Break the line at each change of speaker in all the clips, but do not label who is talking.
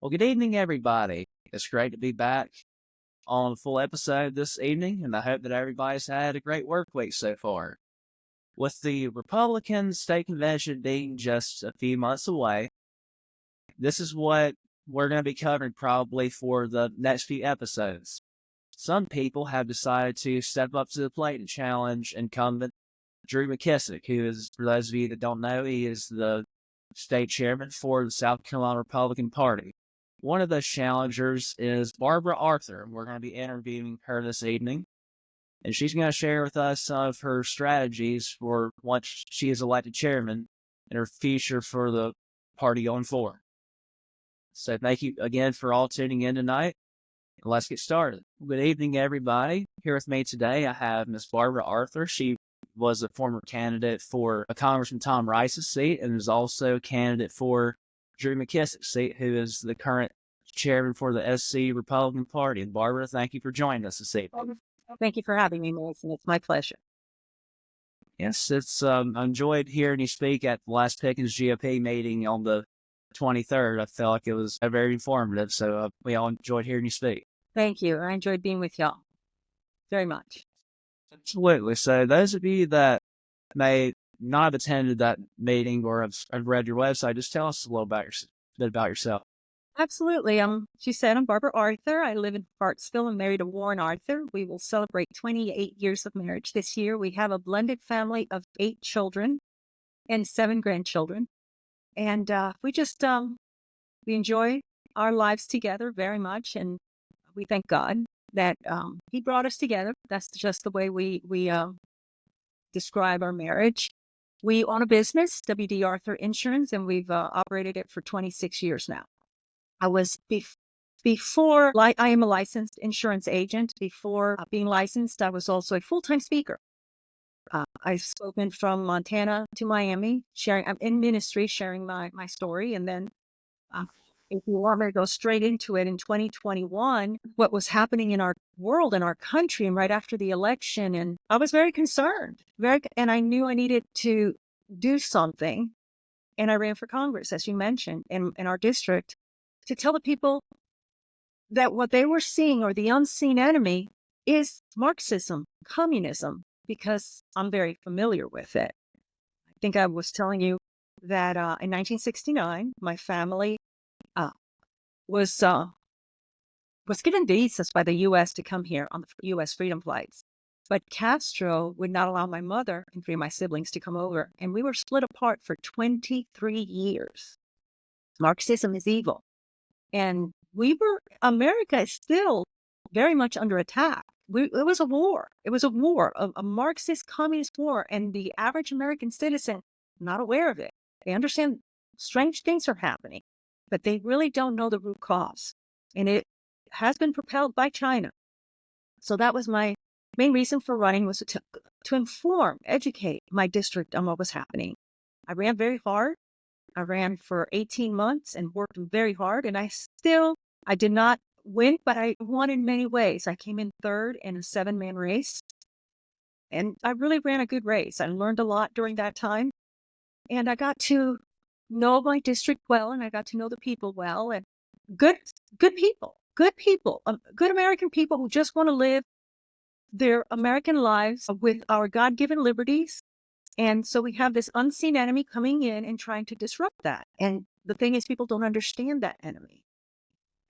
Well, good evening, everybody. It's great to be back on a full episode this evening, and I hope that everybody's had a great work week so far. With the Republican state convention being just a few months away, this is what we're going to be covering probably for the next few episodes. Some people have decided to step up to the plate and challenge incumbent Drew McKissick, who is, for those of you that don't know, he is the state chairman for the South Carolina Republican Party. One of those challengers is Barbara Arthur. We're going to be interviewing her this evening, and she's going to share with us some of her strategies for once she is elected chairman and her future for the party going forward. So thank you again for all tuning in tonight. Let's get started. Good evening, everybody. Here with me today, I have Miss Barbara Arthur. She was a former candidate for Congressman Tom Rice's seat and is also a candidate for Drew McKissick's seat, who is the current chairman for the SC Republican Party. And Barbara, thank you for joining us this evening.
Thank you for having me, Mason. It's my pleasure.
Yes, it's I enjoyed hearing you speak at the last Pickens GOP meeting on the 23rd. I felt like it was very informative, so we all enjoyed hearing you speak.
Thank you. I enjoyed being with y'all very much.
Absolutely. So those of you that may not have attended that meeting or have read your website, just tell us a little bit about yourself.
Absolutely. She said, I'm Barbara Arthur. I live in Hartsville and married to Warren Arthur. We will celebrate 28 years of marriage this year. We have a blended family of 8 children and 7 grandchildren. And we just, we enjoy our lives together very much. And we thank God that he brought us together. That's just the way we describe our marriage. We own a business, W.D. Arthur Insurance, and we've operated it for 26 years now. I was I am a licensed insurance agent. Before being licensed, I was also a full-time speaker. I've spoken from Montana to Miami, I'm in ministry, sharing my story. And then if you want me to go straight into it, in 2021, what was happening in our world, in our country, and right after the election, and I was very concerned, and I knew I needed to do something. And I ran for Congress, as you mentioned, in our district, to tell the people that what they were seeing, or the unseen enemy, is Marxism, communism, because I'm very familiar with it. I think I was telling you that in 1969, my family was given visas by the U.S. to come here on the U.S. freedom flights. But Castro would not allow my mother and 3 of my siblings to come over, and we were split apart for 23 years. Marxism is evil. And America is still very much under attack. It was a war. It was a Marxist communist war. And the average American citizen, not aware of it. They understand strange things are happening, but they really don't know the root cause. And it has been propelled by China. So that was my main reason for running, was to inform, educate my district on what was happening. I ran very hard. I ran for 18 months and worked very hard, and I did not win, but I won in many ways. I came in third in a 7-man race, and I really ran a good race. I learned a lot during that time, and I got to know my district well, and I got to know the people well, and good people, good American people who just want to live their American lives with our God-given liberties. And so we have this unseen enemy coming in and trying to disrupt that. And the thing is, people don't understand that enemy.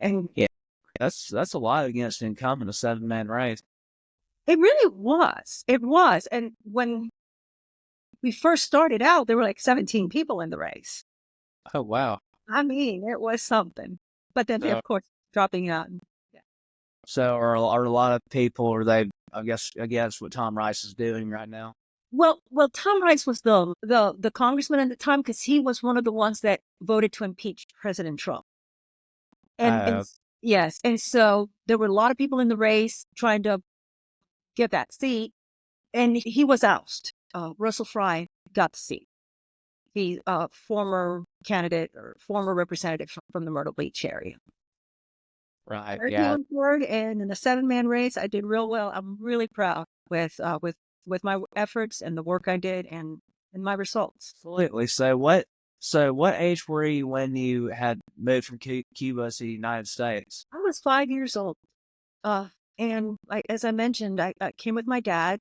And
yeah, that's a lot against an incumbent, a 7-man race.
It really was. It was. And when we first started out, there were like 17 people in the race.
Oh, wow.
I mean, it was something. But then, of course, dropping out.
Yeah. So are a lot of people, or they, I guess what Tom Rice is doing right now?
Well, Tom Rice was the congressman at the time, because he was one of the ones that voted to impeach President Trump. And yes, and so there were a lot of people in the race trying to get that seat, and he was ousted. Russell Fry got the seat. He's a former candidate or former representative from the Myrtle Beach area.
Right.
Yeah. And in the 7-man race, I did real well. I'm really proud with my efforts and the work I did and my results.
Absolutely. So So, what age were you when you had moved from Cuba to the United States?
I was 5 years old. Uh, and as I mentioned, I came with my dad.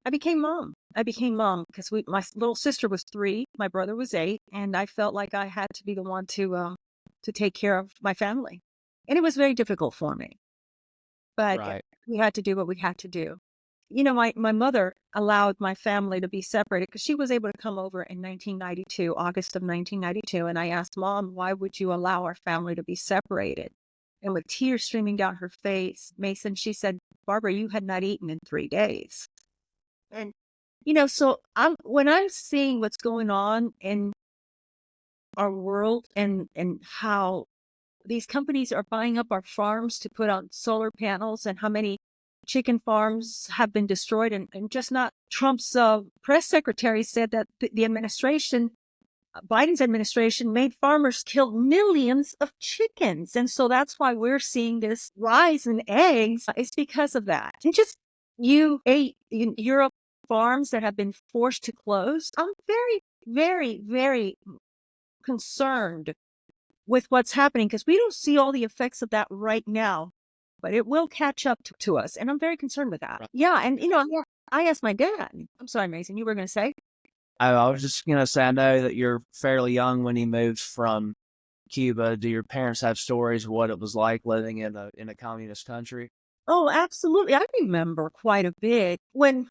I became mom. I became mom because my little sister was 3, my brother was 8, and I felt like I had to be the one to take care of my family. And it was very difficult for me, but
Right.
we had to do what we had to do. My mother allowed my family to be separated because she was able to come over in 1992, August of 1992. And I asked Mom, why would you allow our family to be separated? And with tears streaming down her face, Mason, she said, Barbara, you had not eaten in 3 days. And, so when I'm seeing what's going on in our world and how these companies are buying up our farms to put on solar panels and how many chicken farms have been destroyed. And just not Trump's press secretary said that the administration, Biden's administration, made farmers kill millions of chickens. And so that's why we're seeing this rise in eggs. It's because of that. And just in Europe farms that have been forced to close. I'm very, very, very concerned with what's happening because we don't see all the effects of that right now, but it will catch up to us. And I'm very concerned with that.
Right.
Yeah. And, I asked my dad, I'm sorry, Mason, you were going to say?
I was just going to say, I know that you're fairly young when you moved from Cuba. Do your parents have stories of what it was like living in a communist country?
Oh, absolutely. I remember quite a bit when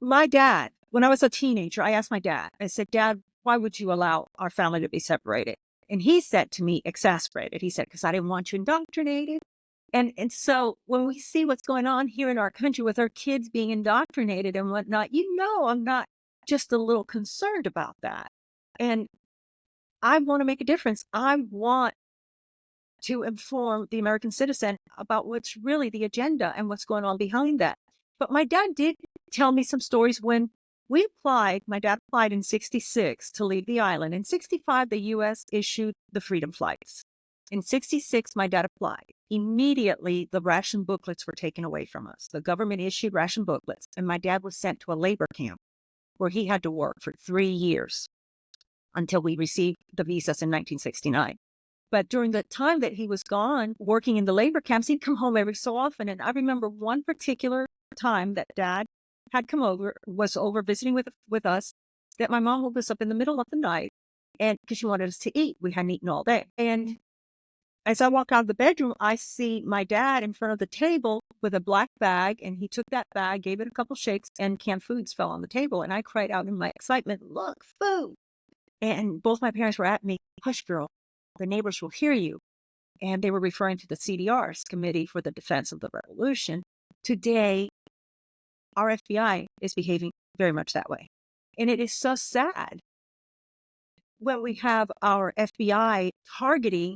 I was a teenager, I asked my dad, I said, Dad, why would you allow our family to be separated? And he said to me, exasperated, he said, because I didn't want you indoctrinated. And so when we see what's going on here in our country with our kids being indoctrinated and whatnot, I'm not just a little concerned about that. And I want to make a difference. I want to inform the American citizen about what's really the agenda and what's going on behind that. But my dad did tell me some stories when my dad applied in 66 to leave the island. In 65, the U.S. issued the freedom flights. In 66, my dad applied. Immediately, the ration booklets were taken away from us. The government issued ration booklets, and my dad was sent to a labor camp where he had to work for 3 years until we received the visas in 1969. But during the time that he was gone working in the labor camps, he'd come home every so often. And I remember one particular time that Dad was over visiting with us, that my mom woke us up in the middle of the night and because she wanted us to eat. We hadn't eaten all day. And as I walk out of the bedroom, I see my dad in front of the table with a black bag. And he took that bag, gave it a couple shakes, and canned foods fell on the table. And I cried out in my excitement, look, food. And both my parents were at me, hush, girl. The neighbors will hear you. And they were referring to the CDR's Committee for the Defense of the Revolution. Today, our FBI is behaving very much that way. And it is so sad when we have our FBI targeting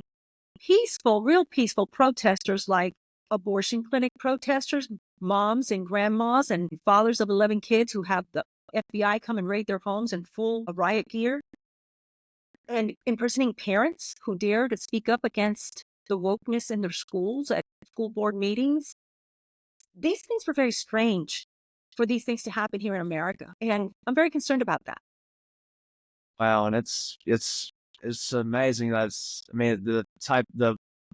real peaceful protesters like abortion clinic protesters, moms and grandmas and fathers of 11 kids who have the FBI come and raid their homes in full riot gear. And impersonating parents who dare to speak up against the wokeness in their schools at school board meetings. These things were very strange for these things to happen here in America. And I'm very concerned about that.
Wow, and it's amazing. The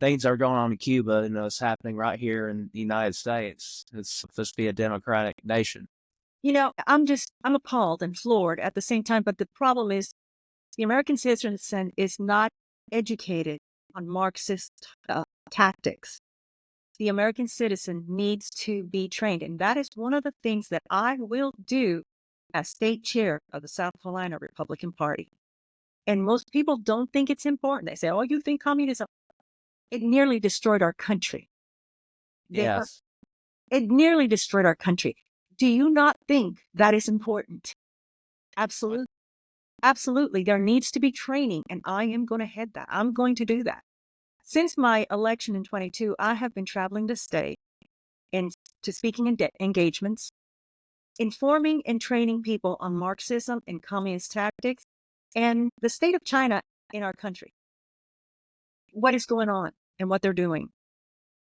things that are going on in Cuba, it's happening right here in the United States. It's supposed to be a democratic nation.
I'm appalled and floored at the same time. But the problem is the American citizen is not educated on Marxist tactics. The American citizen needs to be trained. And that is one of the things that I will do as state chair of the South Carolina Republican Party. And most people don't think it's important. They say, oh, you think communism? It nearly destroyed our country.
Yes.
It nearly destroyed our country. Do you not think that is important? Absolutely. Absolutely. There needs to be training, and I am going to head that. I'm going to do that. Since my election in 22, I have been traveling the state and to speaking engagements, informing and training people on Marxism and communist tactics and the state of China in our country. What is going on and what they're doing.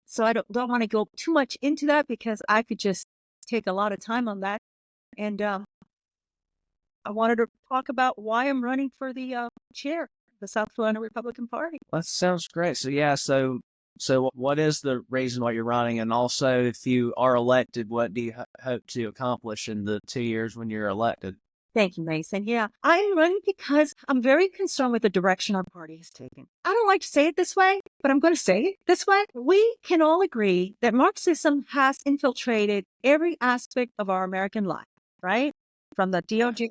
So I don't want to go too much into that because I could just take a lot of time on that. And I wanted to talk about why I'm running for the chair of the South Carolina Republican Party.
That sounds great. So yeah, so what is the reason why you're running? And also, if you are elected, what do you hope to accomplish in the 2 years when you're elected?
Thank you, Mason. Yeah, I'm running because I'm very concerned with the direction our party has taken. I don't like to say it this way, but I'm going to say it this way. We can all agree that Marxism has infiltrated every aspect of our American life, right? From the DOJ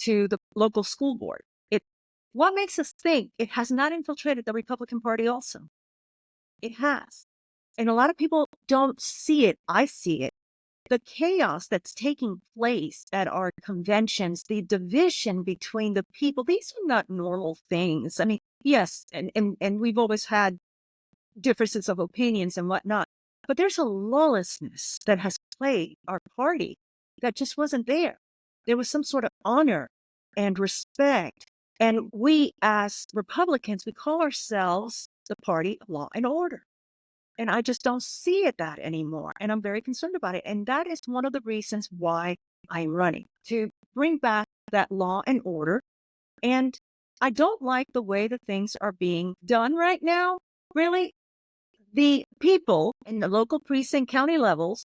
to the local school board. What makes us think it has not infiltrated the Republican Party also? It has. And a lot of people don't see it. I see it. The chaos that's taking place at our conventions, the division between the people, these are not normal things. I mean, yes, and we've always had differences of opinions and whatnot, but there's a lawlessness that has plagued our party that just wasn't there. There was some sort of honor and respect. And we, as Republicans, we call ourselves the party of law and order. And I just don't see it that anymore. And I'm very concerned about it. And that is one of the reasons why I'm running, to bring back that law and order. And I don't like the way that things are being done right now. Really, the people in the local precinct county levels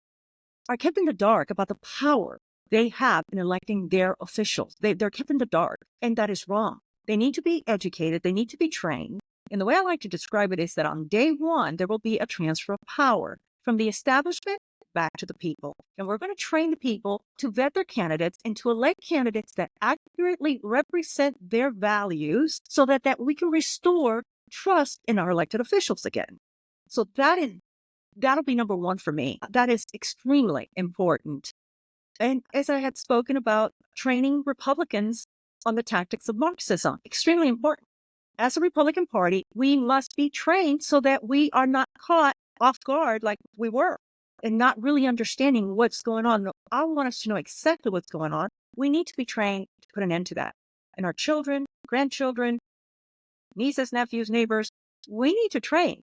are kept in the dark about the power they have in electing their officials. They're kept in the dark, and that is wrong. They need to be educated. They need to be trained. And the way I like to describe it is that on day one, there will be a transfer of power from the establishment back to the people. And we're going to train the people to vet their candidates and to elect candidates that accurately represent their values so that we can restore trust in our elected officials again. So that'll be number one for me. That is extremely important. And as I had spoken about, training Republicans on the tactics of Marxism, extremely important. As a Republican Party, we must be trained so that we are not caught off guard like we were and not really understanding what's going on. I want us to know exactly what's going on. We need to be trained to put an end to that. And our children, grandchildren, nieces, nephews, neighbors, we need to train.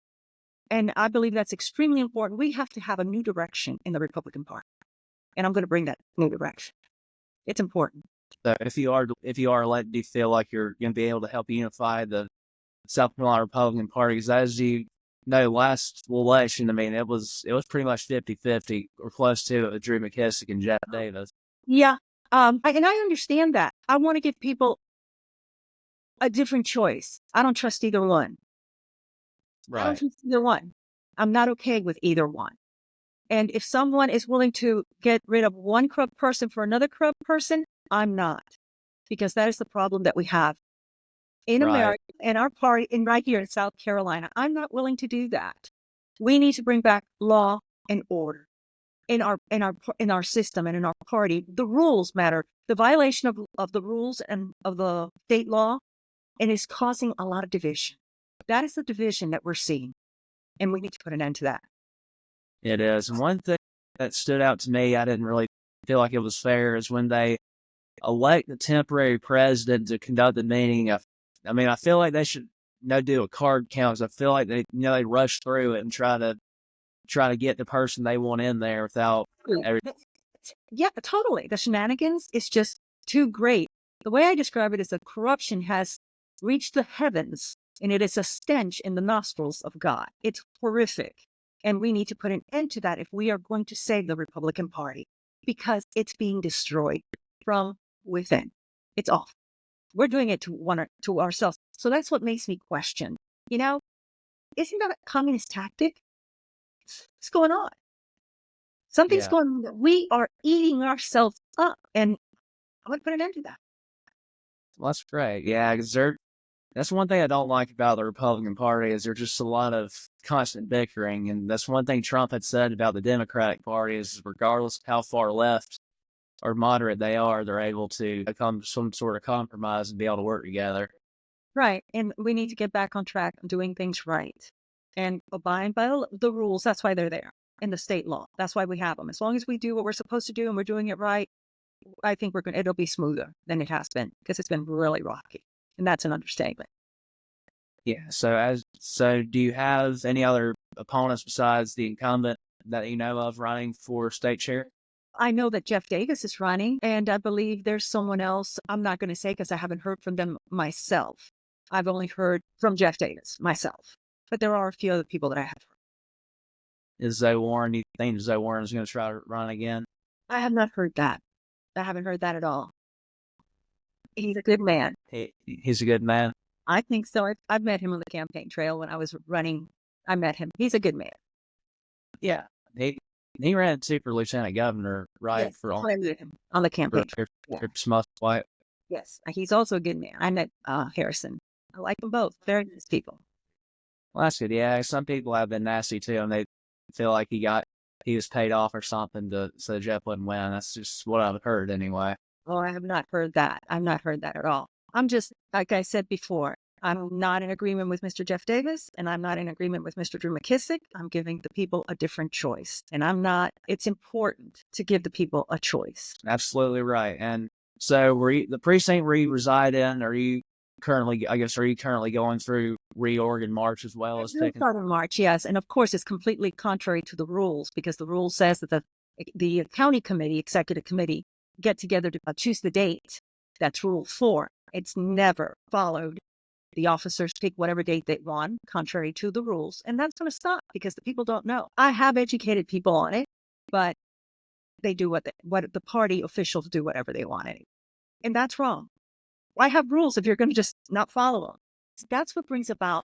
And I believe that's extremely important. We have to have a new direction in the Republican Party. And I'm going to bring that new direction. It's important.
So if you are elected, do you feel like you're going to be able to help unify the South Carolina Republican Party? Because as you know, last election, I mean, it was pretty much 50-50 or close to it with Drew McKissick and Jeff Davis.
Yeah. And I understand that. I want to give people a different choice. I don't trust either one.
Right.
I don't trust either one. I'm not okay with either one. And if someone is willing to get rid of one corrupt person for another corrupt person, I'm not. Because that is the problem that we have in America and our party and right here in South Carolina. I'm not willing to do that. We need to bring back law and order in our system and in our party. The rules matter. The violation of the rules and of the state law, and is causing a lot of division. That is the division that we're seeing, and we need to put an end to that.
It is. And one thing that stood out to me, I didn't really feel like it was fair, is when they elect the temporary president to conduct the meeting. I mean, I feel like they should do a card count. I feel like they rush through it and try to get the person they want in there without.
Yeah, totally. The shenanigans is just too great. The way I describe it is that corruption has reached the heavens, and it is a stench in the nostrils of God. It's horrific. And we need to put an end to that if we are going to save the Republican Party, because it's being destroyed from within. It's awful. We're doing it to ourselves. So that's what makes me question, isn't that a communist tactic? What's going on? Something's going on. We are eating ourselves up, and I want to put an end to that.
Well, that's great. Yeah, because that's one thing I don't like about the Republican Party is there's just a lot of constant bickering. And that's one thing Trump had said about the Democratic Party is regardless of how far left or moderate they are, they're able to come to some sort of compromise and be able to work together.
Right. And we need to get back on track of doing things right and abide by the rules. That's why they're there in the state law. That's why we have them. As long as we do what we're supposed to do and we're doing it right, I think it'll be smoother than it has been, because it's been really rocky. And that's an understatement.
Yeah. So do you have any other opponents besides the incumbent that you know of running for state chair?
I know that Jeff Davis is running, and I believe there's someone else. I'm not going to say because I haven't heard from them myself. I've only heard from Jeff Davis myself, but there are a few other people that I have heard.
Is Zoe Warren, do you think Zoe Warren is going to try to run again?
I have not heard that. I haven't heard that at all. He's a good man.
He's a good man.
I think so. I've met him on the campaign trail when I was running. I met him. He's a good man.
Yeah. He ran too for lieutenant governor, right?
Yes, I met him on the campaign trail.
White.
Yes, he's also a good man. I met Harrison. I like them both. Very nice people.
Well, that's good. Yeah, some people have been nasty too, and they feel like he was paid off or something so Jeff wouldn't win. That's just what I've heard anyway.
Oh, I have not heard that. I've not heard that at all. I'm just, like I said before, I'm not in agreement with Mr. Jeff Davis, and I'm not in agreement with Mr. Drew McKissick. I'm giving the people a different choice. And it's important to give the people a choice.
Absolutely right. And so the precinct where you reside in, are you currently going through reorg in March as well as taking?
Start in March, yes. And of course, it's completely contrary to the rules because the rule says that the county committee, executive committee, get together to choose the date. That's Rule 4. It's never followed. The officers pick whatever date they want, contrary to the rules. And that's going to stop because the people don't know. I have educated people on it, but they do what the party officials do, whatever they want. And that's wrong. Why have rules if you're going to just not follow them? That's what brings about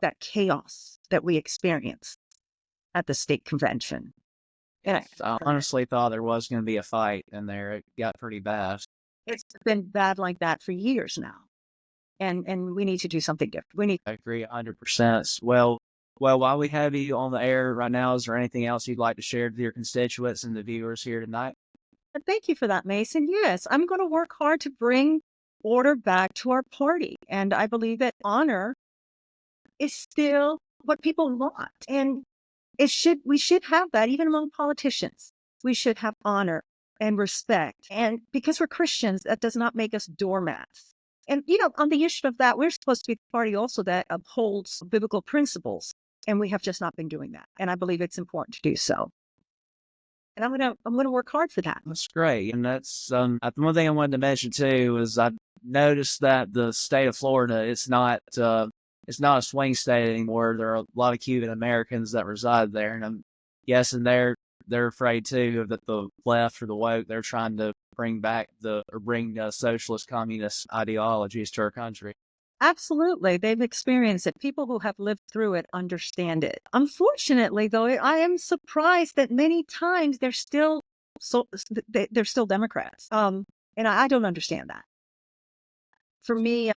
that chaos that we experience at the state convention.
And I honestly thought there was going to be a fight in there. It got pretty bad.
It's been bad like that for years now. And we need to do something different.
I agree 100%. Well, while we have you on the air right now, is there anything else you'd like to share with your constituents and the viewers here tonight?
Thank you for that, Mason. Yes, I'm going to work hard to bring order back to our party. And I believe that honor is still what people want. And we should have that even among politicians. We should have honor and respect. And because we're Christians, that does not make us doormats. And, on the issue of that, we're supposed to be the party also that upholds biblical principles. And we have just not been doing that. And I believe it's important to do so. And I'm going to work hard for that.
That's great. And that's one thing I wanted to mention too is I noticed that the state of Florida, it's not a swing state anymore. There are a lot of Cuban Americans that reside there, and I'm guessing they're afraid too that the left or the woke, they're trying to bring socialist communist ideologies to our country.
Absolutely. They've experienced it. People who have lived through it understand it. Unfortunately, though, I am surprised that many times they're still Democrats. And I don't understand that. For me,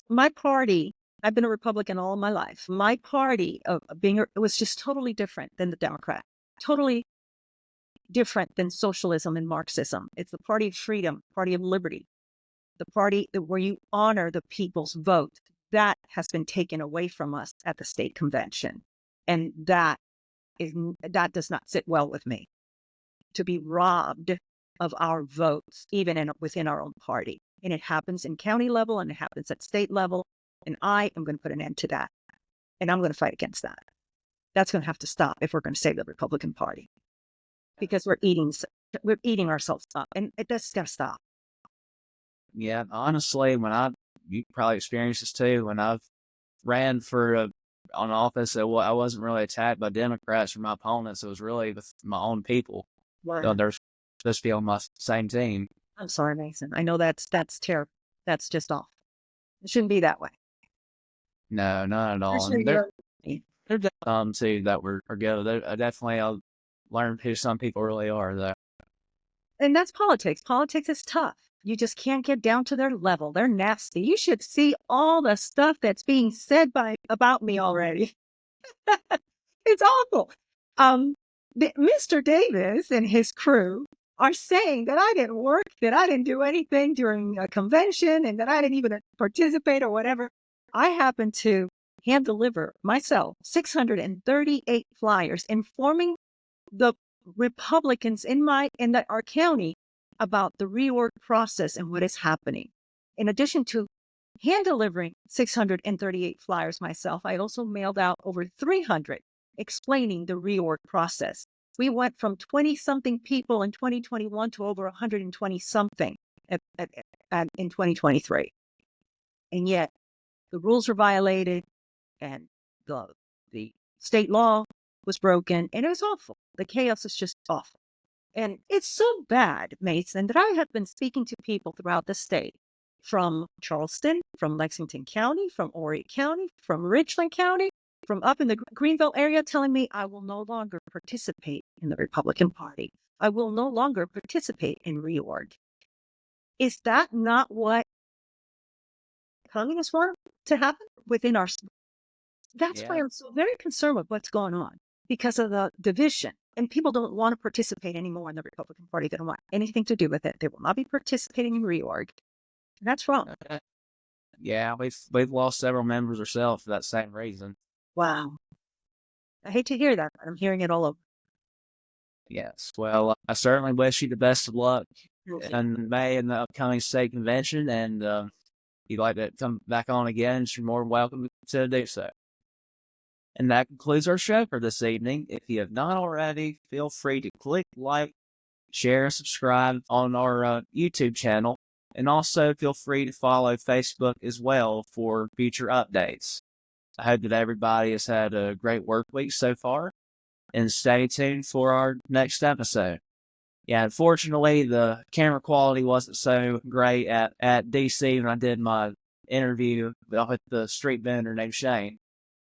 my party, I've been a Republican all my life. My party it was just totally different than the Democrat. Totally different than socialism and Marxism. It's the party of freedom, party of liberty. The party where you honor the people's vote, that has been taken away from us at the state convention. And that does not sit well with me. To be robbed of our votes, even within our own party. And it happens in county level and it happens at state level. And I am going to put an end to that. And I'm going to fight against that. That's going to have to stop if we're going to save the Republican Party. Because we're eating ourselves up. And that's got to stop.
Yeah, honestly, you probably experienced this too. When I've ran for on office, I wasn't really attacked by Democrats or my opponents. It was really with my own people.
Right.
So they're supposed to be on my same team.
I'm sorry, Mason. I know that's terrible. That's just awful. It shouldn't be that way.
No, not at all. There's some too that are good. I'll learn who some people really are, though.
And that's politics. Politics is tough. You just can't get down to their level. They're nasty. You should see all the stuff that's being said about me already. It's awful. Mr. Davis and his crew are saying that I didn't work, that I didn't do anything during a convention, and that I didn't even participate or whatever. I happened to hand deliver myself 638 flyers informing the Republicans in our county about the reorg process and what is happening. In addition to hand delivering 638 flyers myself, I also mailed out over 300 explaining the reorg process. We went from 20-something people in 2021 to over 120-something in 2023. And yet the rules were violated and the state law was broken, and it was awful. The chaos is just awful. And it's so bad, Mason, that I have been speaking to people throughout the state, from Charleston, from Lexington County, from Horry County, from Richland County, from up in the Greenville area, telling me I will no longer participate in the Republican Party. I will no longer participate in reorg. Is that not what communists want to happen within our? That's why I'm so very concerned with what's going on, because of the division. And people don't want to participate anymore in the Republican Party. They don't want anything to do with it. They will not be participating in reorg. And that's wrong.
Yeah, we've lost several members ourselves for that same reason.
Wow. I hate to hear that, but I'm hearing it all over.
Yes. Well, I certainly wish you the best of luck in May in the upcoming state convention. And if you'd like to come back on again, you're more than welcome to do so. And that concludes our show for this evening. If you have not already, feel free to click like, share, and subscribe on our YouTube channel. And also feel free to follow Facebook as well for future updates. I hope that everybody has had a great work week so far. And stay tuned for our next episode. Yeah, unfortunately, the camera quality wasn't so great at DC when I did my interview with the street vendor named Shane.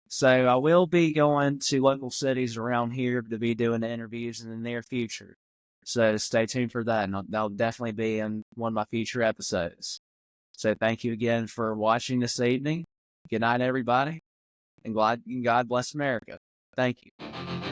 So I will be going to local cities around here to be doing the interviews in the near future. So stay tuned for that, and that'll definitely be in one of my future episodes. So thank you again for watching this evening. Good night, everybody, and God bless America. Thank you.